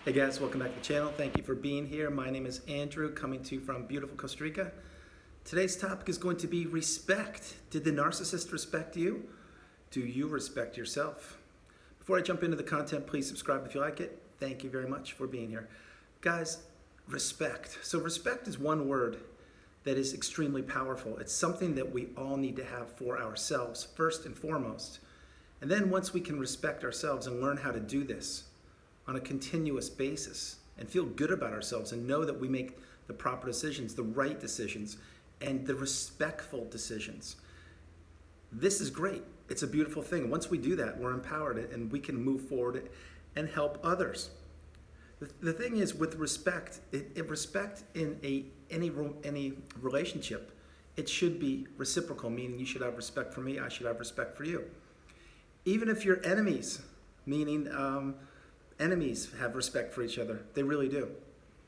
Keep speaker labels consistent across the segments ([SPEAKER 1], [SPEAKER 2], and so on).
[SPEAKER 1] Hey guys, welcome back to the channel. Thank you for being here. My name is Andrew, coming to you from beautiful Costa Rica. Today's topic is going to be respect. Did the narcissist respect you? Do you respect yourself? Before I jump into the content, please subscribe if you like it. Thank you very much for being here. Guys, respect. So respect is one word that is extremely powerful. It's something that we all need to have for ourselves, first and foremost. And then once we can respect ourselves and learn how to do this on a continuous basis and feel good about ourselves and know that we make the proper decisions, the right decisions, and the respectful decisions. This is great. It's a beautiful thing. Once we do that, we're empowered and we can move forward and help others. The thing is, with respect, respect in any relationship, it should be reciprocal, meaning you should have respect for me, I should have respect for you. Even if you're enemies, meaning enemies have respect for each other. They really do.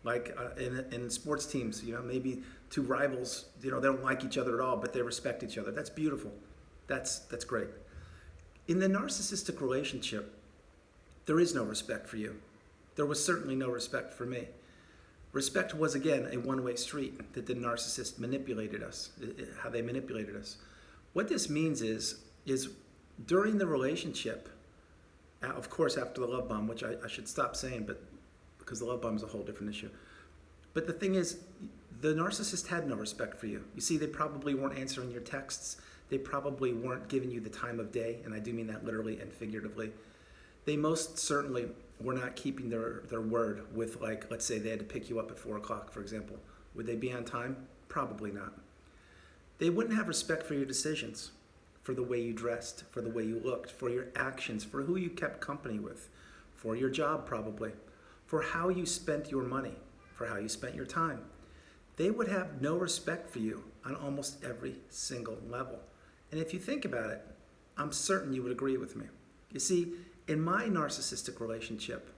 [SPEAKER 1] Like in sports teams, maybe two rivals, they don't like each other at all, but they respect each other. That's beautiful. That's great. In the narcissistic relationship, there is no respect for you. There was certainly no respect for me. Respect was, again, a one-way street that the narcissist manipulated us, how they manipulated us. What this means is during the relationship, of course, after the love bomb, which I should stop saying, but because the love bomb is a whole different issue. But the thing is, the narcissist had no respect for you. You see, they probably weren't answering your texts. They probably weren't giving you the time of day, and I do mean that literally and figuratively. They most certainly were not keeping their word with, like, let's say they had to pick you up at 4 o'clock, for example. Would they be on time? Probably not. They wouldn't have respect for your decisions, for the way you dressed, for the way you looked, for your actions, for who you kept company with, for your job probably, for how you spent your money, for how you spent your time. They would have no respect for you on almost every single level. And if you think about it, I'm certain you would agree with me. You see, in my narcissistic relationship,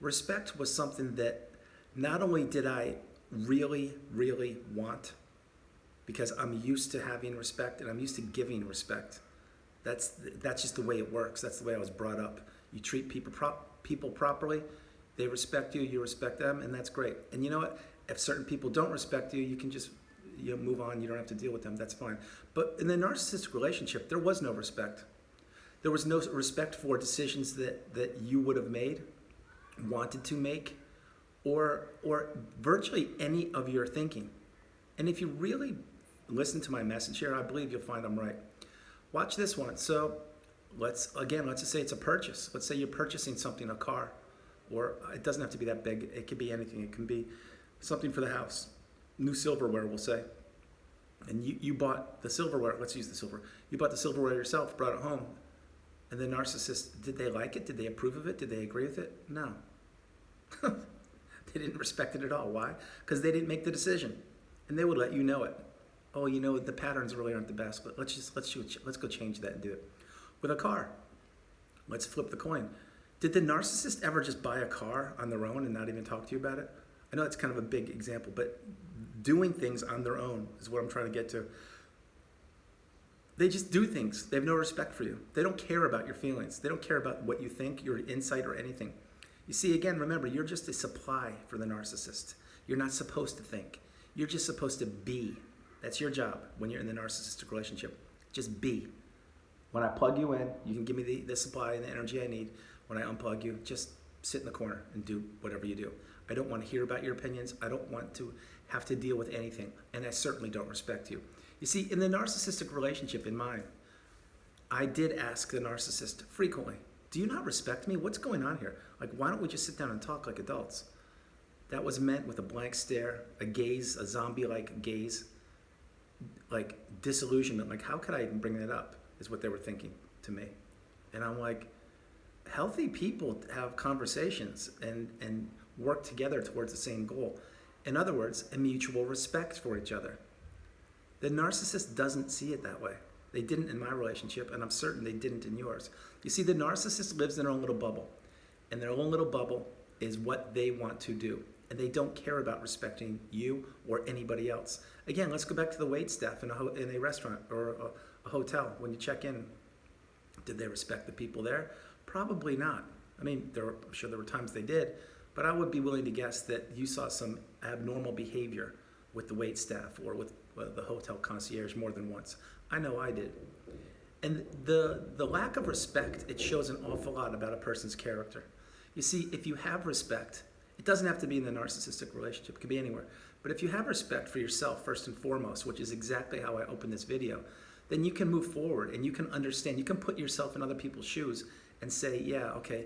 [SPEAKER 1] respect was something that not only did I really, really want, because I'm used to having respect and I'm used to giving respect. That's just the way it works. That's the way I was brought up. You treat people properly, they respect you, you respect them, and that's great. And you know what? If certain people don't respect you, you can just move on. You don't have to deal with them. That's fine. But in the narcissistic relationship, there was no respect. There was no respect for decisions that you would have made, wanted to make, or virtually any of your thinking. And if you really listen to my message here, I believe you'll find I'm right. Watch this one. So let's just say it's a purchase. Let's say you're purchasing something, a car, or it doesn't have to be that big. It could be anything. It can be something for the house. New silverware, we'll say. And you bought the silverware. Let's use the silver. You bought the silverware yourself, brought it home. And the narcissist, did they like it? Did they approve of it? Did they agree with it? No. They didn't respect it at all. Why? Because they didn't make the decision. And they would let you know it. Oh, the patterns really aren't the best, but let's go change that and do it. With a car, let's flip the coin. Did the narcissist ever just buy a car on their own and not even talk to you about it? I know that's kind of a big example, but doing things on their own is what I'm trying to get to. They just do things. They have no respect for you. They don't care about your feelings. They don't care about what you think, your insight, or anything. You see, again, remember, you're just a supply for the narcissist. You're not supposed to think. You're just supposed to be. That's your job when you're in the narcissistic relationship. Just be. When I plug you in, you can give me the supply and the energy I need. When I unplug you, just sit in the corner and do whatever you do. I don't want to hear about your opinions. I don't want to have to deal with anything. And I certainly don't respect you. You see, in the narcissistic relationship in mine, I did ask the narcissist frequently, do you not respect me? What's going on here? Like, why don't we just sit down and talk like adults? That was met with a blank stare, a gaze, a zombie-like gaze, like disillusionment. Like, how could I even bring that up, is what they were thinking to me. And I'm like, healthy people have conversations and work together towards the same goal. In other words, a mutual respect for each other. The narcissist doesn't see it that way. They didn't in my relationship, and I'm certain they didn't in yours. You see, the narcissist lives in their own little bubble, and their own little bubble is what they want to do, and they don't care about respecting you or anybody else. Again, let's go back to the wait staff in a restaurant or a hotel. When you check in, did they respect the people there? Probably not. I mean, I'm sure there were times they did, but I would be willing to guess that you saw some abnormal behavior with the wait staff or with the hotel concierge more than once. I know I did. And the lack of respect, it shows an awful lot about a person's character. You see, if you have respect, it doesn't have to be in the narcissistic relationship, it could be anywhere. But if you have respect for yourself first and foremost, which is exactly how I opened this video, then you can move forward and you can understand, you can put yourself in other people's shoes and say, yeah, okay,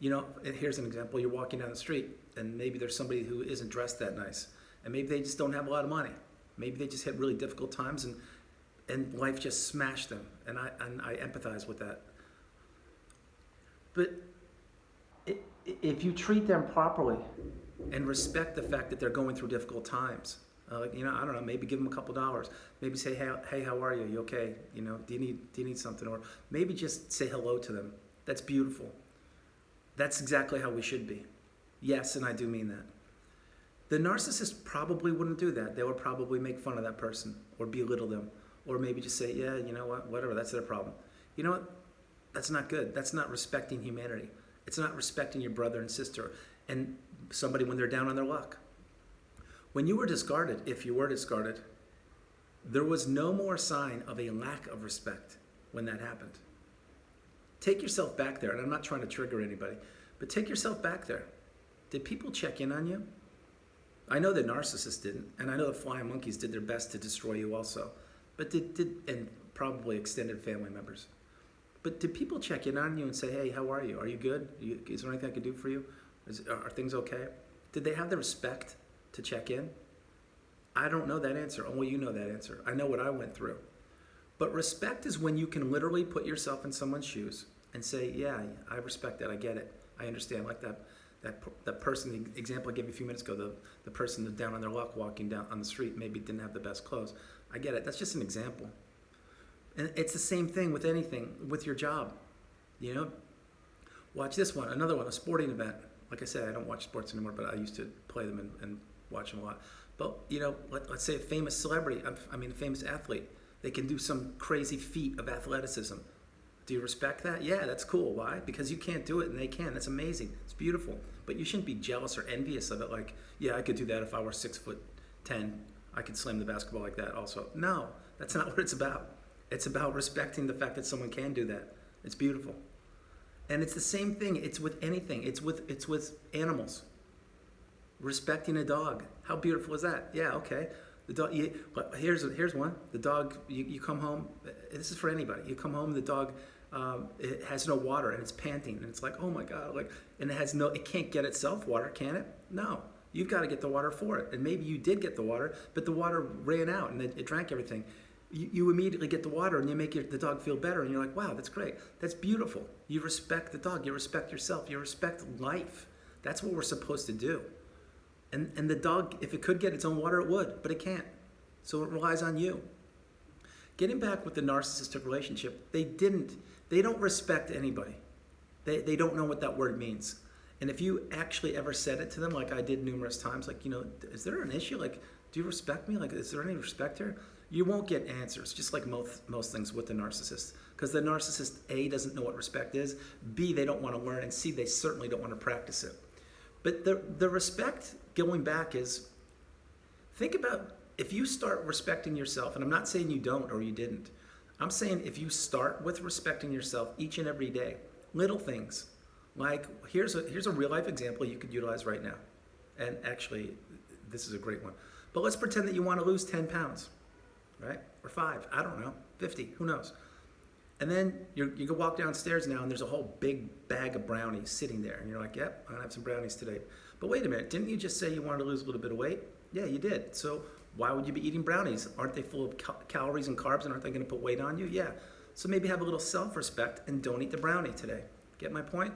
[SPEAKER 1] here's an example. You're walking down the street and maybe there's somebody who isn't dressed that nice. And maybe they just don't have a lot of money. Maybe they just hit really difficult times and life just smashed them. And I empathize with that. But if you treat them properly and respect the fact that they're going through difficult times, I don't know, maybe give them a couple dollars. Maybe say, hey, how are you? You okay? Do you need something? Or maybe just say hello to them. That's beautiful. That's exactly how we should be. Yes, and I do mean that. The narcissist probably wouldn't do that. They would probably make fun of that person or belittle them or maybe just say, yeah, you know what, whatever, that's their problem. You know what? That's not good. That's not respecting humanity. It's not respecting your brother and sister and somebody when they're down on their luck. When you were discarded, if you were discarded, there was no more sign of a lack of respect when that happened. Take yourself back there, and I'm not trying to trigger anybody, but take yourself back there. Did people check in on you? I know the narcissists didn't, and I know the flying monkeys did their best to destroy you also, but and probably extended family members. But did people check in on you and say, hey, how are you? Are you good? Is there anything I can do for you? Are things okay? Did they have the respect to check in? I don't know that answer. Only you know that answer. I know what I went through. But respect is when you can literally put yourself in someone's shoes and say, yeah, I respect that. I get it. I understand. Like that person, the example I gave you a few minutes ago, the person that's down on their luck walking down on the street, maybe didn't have the best clothes. I get it. That's just an example. And it's the same thing with anything, with your job. Watch this one, another one, a sporting event. Like I said, I don't watch sports anymore, but I used to play them and watch them a lot. But, let's say a famous celebrity, a famous athlete, they can do some crazy feat of athleticism. Do you respect that? Yeah, that's cool. Why? Because you can't do it and they can. That's amazing. It's beautiful. But you shouldn't be jealous or envious of it. Like, yeah, I could do that if I were 6'10". I could slam the basketball like that also. No, that's not what it's about. It's about respecting the fact that someone can do that. It's beautiful. And it's the same thing. It's with anything. It's with animals. Respecting a dog. How beautiful is that? Yeah, okay. The dog. Here's one. The dog. You come home. This is for anybody. You come home. The dog. It has no water and it's panting and it's like, oh my God, and it can't get itself water, can it? No. You've got to get the water for it. And maybe you did get the water, but the water ran out and it drank everything. You immediately get the water and you make the dog feel better and you're like, wow, that's great. That's beautiful. You respect the dog. You respect yourself. You respect life. That's what we're supposed to do. And the dog, if it could get its own water, it would, but it can't. So it relies on you. Getting back with the narcissistic relationship, they don't respect anybody. They don't know what that word means. And if you actually ever said it to them, like I did numerous times, is there an issue? Do you respect me? Is there any respect here? You won't get answers, just like most things with the narcissist. Because the narcissist, A, doesn't know what respect is, B, they don't want to learn, and C, they certainly don't want to practice it. But the respect, going back, is, think about if you start respecting yourself, and I'm not saying you don't or you didn't. I'm saying if you start with respecting yourself each and every day, little things, like here's a real life example you could utilize right now. And actually, this is a great one. But let's pretend that you want to lose 10 pounds, right? Or 5, I don't know, 50, who knows? And then you go walk downstairs now and there's a whole big bag of brownies sitting there. And you're like, yep, I'm gonna have some brownies today. But wait a minute, didn't you just say you wanted to lose a little bit of weight? Yeah, you did. So why would you be eating brownies? Aren't they full of calories and carbs and aren't they gonna put weight on you? Yeah. So maybe have a little self-respect and don't eat the brownie today. Get my point?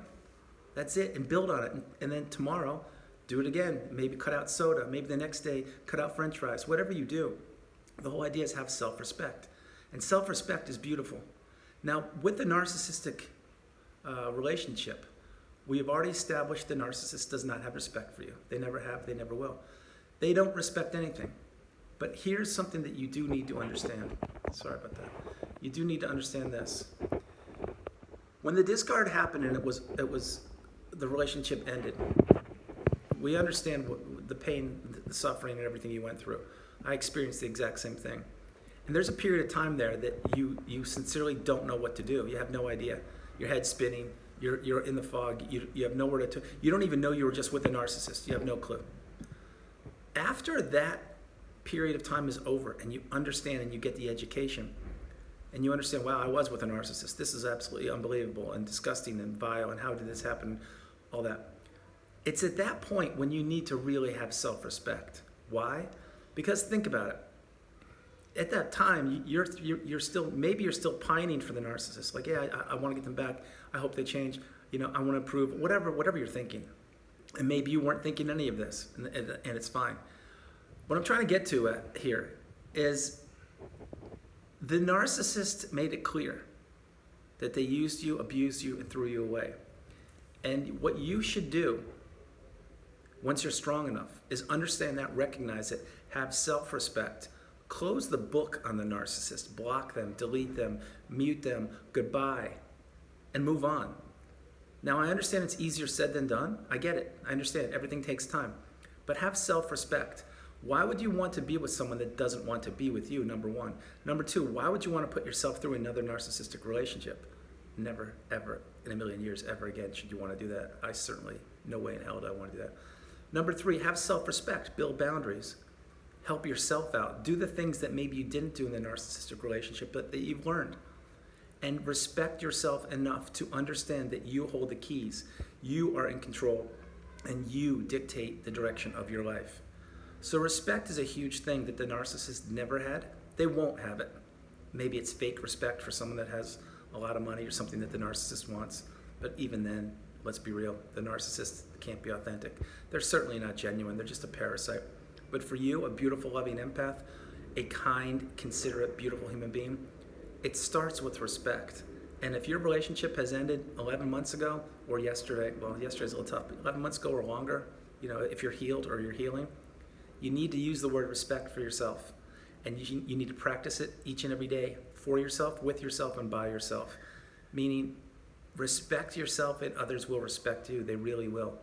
[SPEAKER 1] That's it, and build on it. And then tomorrow, do it again. Maybe cut out soda. Maybe the next day, cut out French fries. Whatever you do, the whole idea is have self-respect. And self-respect is beautiful. Now, with the narcissistic relationship, we have already established the narcissist does not have respect for you. They never have, they never will. They don't respect anything. But here's something that you do need to understand. Sorry about that. You do need to understand this. When the discard happened and it was the relationship ended, We understand the pain, the suffering, and everything you went through. I experienced the exact same thing. And there's a period of time there that you sincerely don't know what to do. You have no idea. Your head's spinning. You're in the fog. You have nowhere to. You don't even know you were just with a narcissist. You have no clue. After that period of time is over, and you understand and you get the education, and you understand, wow, I was with a narcissist. This is absolutely unbelievable and disgusting and vile, and how did this happen? All that. It's at that point when you need to really have self-respect. Why? Because think about it. At that time, you're still, maybe you're still pining for the narcissist. Like, yeah, I want to get them back. I hope they change. I want to improve. Whatever you're thinking. And maybe you weren't thinking any of this, and it's fine. What I'm trying to get to here is the narcissist made it clear that they used you, abused you, and threw you away. And what you should do, once you're strong enough, is understand that, recognize it, have self-respect, close the book on the narcissist, block them, delete them, mute them, goodbye, and move on. Now, I understand it's easier said than done. I get it. I understand. Everything takes time. But have self-respect. Why would you want to be with someone that doesn't want to be with you, number one? Number two, why would you want to put yourself through another narcissistic relationship? Never, ever, in a million years, ever again should you want to do that. I certainly, no way in hell do I want to do that. Number three, have self-respect. Build boundaries. Help yourself out. Do the things that maybe you didn't do in the narcissistic relationship, but that you've learned. And respect yourself enough to understand that you hold the keys. You are in control, and you dictate the direction of your life. So respect is a huge thing that the narcissist never had. They won't have it. Maybe it's fake respect for someone that has a lot of money or something that the narcissist wants. But even then, let's be real, the narcissist can't be authentic. They're certainly not genuine. They're just a parasite. But for you, a beautiful, loving empath, a kind, considerate, beautiful human being, it starts with respect. And if your relationship has ended 11 months ago or yesterday, well, yesterday's a little tough, but 11 months ago or longer, if you're healed or you're healing, you need to use the word respect for yourself. And you need to practice it each and every day for yourself, with yourself, and by yourself. Meaning, respect yourself and others will respect you. They really will.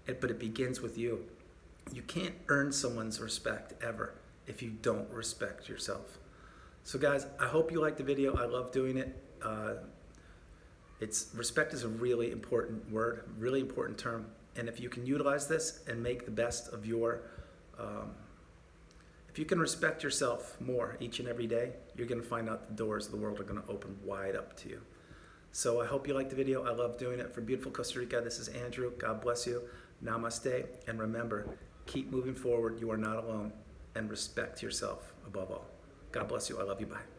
[SPEAKER 1] But it begins with you. You can't earn someone's respect ever if you don't respect yourself. So guys, I hope you liked the video. I love doing it. Respect is a really important word, really important term. And if you can utilize this and make the best of if you can respect yourself more each and every day, you're going to find out the doors of the world are going to open wide up to you. So I hope you liked the video. I love doing it. From beautiful Costa Rica, this is Andrew. God bless you. Namaste. And remember, keep moving forward. You are not alone. And respect yourself above all. God bless you. I love you. Bye.